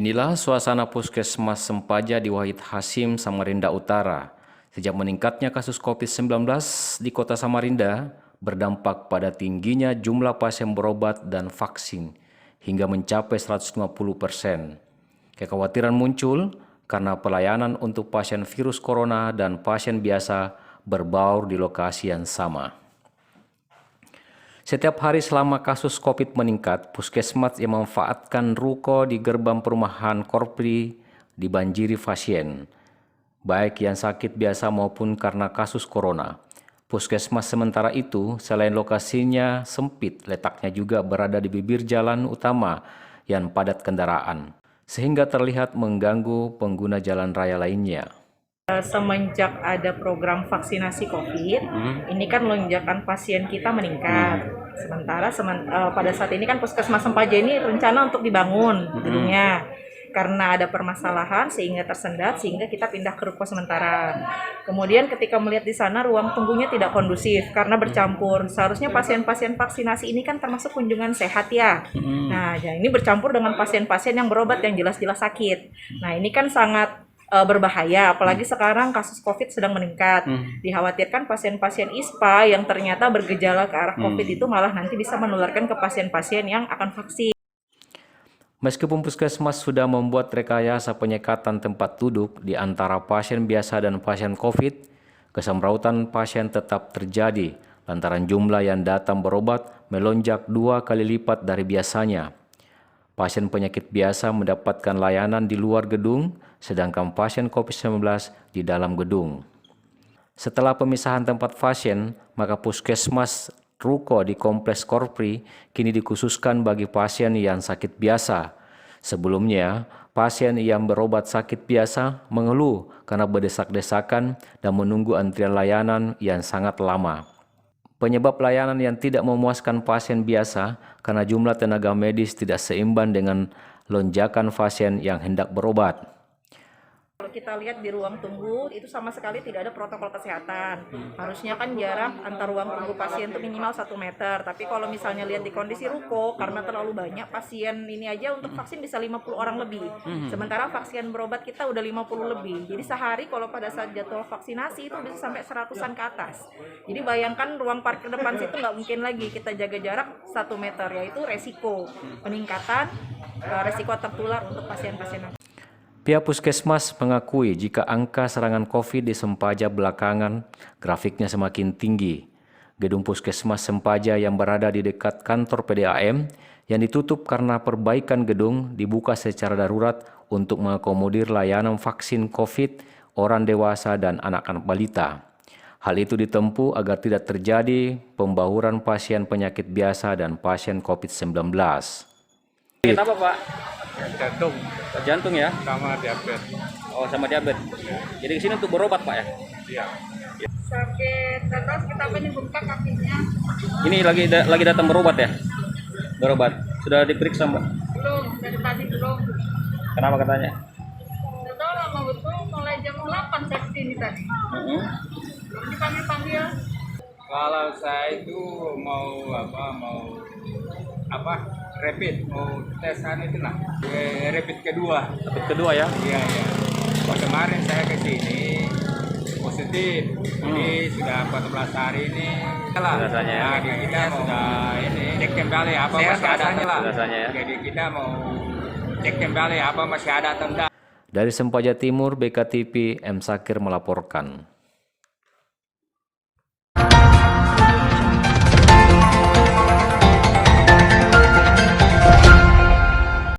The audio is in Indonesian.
Inilah suasana Puskesmas Sempaja di Wahid Hasim, Samarinda Utara. Sejak meningkatnya kasus COVID-19 di kota Samarinda, berdampak pada tingginya jumlah pasien berobat dan vaksin hingga mencapai 150%. Kekhawatiran muncul karena pelayanan untuk pasien virus corona dan pasien biasa berbaur di lokasi yang sama. Setiap hari selama kasus COVID meningkat, puskesmas yang memanfaatkan ruko di gerbang perumahan Korpri dibanjiri pasien, baik yang sakit biasa maupun karena kasus corona. Puskesmas sementara itu, selain lokasinya sempit, letaknya juga berada di bibir jalan utama yang padat kendaraan, sehingga terlihat mengganggu pengguna jalan raya lainnya. Semenjak ada program vaksinasi COVID, ini kan lonjakan pasien kita meningkat. Sementara pada saat ini kan Puskesmas Sempaja ini rencana untuk dibangun gedungnya. Karena ada permasalahan sehingga tersendat, sehingga kita pindah ke ruko sementara. Kemudian ketika melihat di sana ruang tunggunya tidak kondusif karena bercampur. Seharusnya pasien-pasien vaksinasi ini kan termasuk kunjungan sehat ya. Nah, ini bercampur dengan pasien-pasien yang berobat yang jelas-jelas sakit. Nah, ini kan sangat berbahaya, apalagi sekarang kasus COVID sedang meningkat. Dikhawatirkan pasien-pasien ISPA yang ternyata bergejala ke arah COVID itu malah nanti bisa menularkan ke pasien-pasien yang akan vaksin. Meskipun puskesmas sudah membuat rekayasa penyekatan tempat duduk di antara pasien biasa dan pasien COVID, kesemrautan pasien tetap terjadi lantaran jumlah yang datang berobat melonjak 2 kali lipat dari biasanya. Pasien penyakit biasa mendapatkan layanan di luar gedung, sedangkan pasien COVID-19 di dalam gedung. Setelah pemisahan tempat pasien, maka puskesmas ruko di Kompleks Korpri kini dikhususkan bagi pasien yang sakit biasa. Sebelumnya, pasien yang berobat sakit biasa mengeluh karena berdesak-desakan dan menunggu antrian layanan yang sangat lama. Penyebab layanan yang tidak memuaskan pasien biasa karena jumlah tenaga medis tidak seimbang dengan lonjakan pasien yang hendak berobat. Kalau kita lihat di ruang tunggu itu sama sekali tidak ada protokol kesehatan. Harusnya kan jarak antar ruang tunggu pasien itu minimal 1 meter. Tapi kalau misalnya lihat di kondisi ruko, karena terlalu banyak pasien ini aja untuk vaksin bisa 50 orang lebih. Sementara vaksin berobat kita udah 50 lebih. Jadi sehari kalau pada saat jadwal vaksinasi itu bisa sampai 100-an ke atas. Jadi bayangkan ruang parkir depan situ nggak mungkin lagi kita jaga jarak 1 meter, yaitu resiko peningkatan resiko tertular untuk pasien-pasien. Pihak puskesmas mengakui jika angka serangan COVID di Sempaja belakangan grafiknya semakin tinggi. Gedung puskesmas Sempaja yang berada di dekat kantor PDAM yang ditutup karena perbaikan gedung dibuka secara darurat untuk mengakomodir layanan vaksin COVID orang dewasa dan anak-anak balita. Hal itu ditempuh agar tidak terjadi pembauran pasien penyakit biasa dan pasien COVID-19. Apa Pak? Jantung Jantung ya? sama diabetes. Oh, sama diabetes. Jadi kesini untuk berobat Pak ya? Iya. Sakit terus kita bengkak kakinya. Ini lagi datang berobat ya? Berobat. Sudah diperiksa Mbak? Belum, dari tadi belum. Kenapa katanya? Udah lama betul, mulai jam 8 saya kesini tadi. Belum dipanggil-panggil. Kalau saya itu mau rapid, mau tesan itu lah. Rapid kedua. Rapid kedua ya? Iya. Kemarin saya ke sini positif. Jadi sudah 14 hari ini. Rasanya ya? Nah, kita sudah ini cek kembali apa masih ada lah. Rasanya ya? Jadi kita mau cek kembali apa masih ada atau enggak. Dari Sempaja Timur, BKTV M. Sakir melaporkan.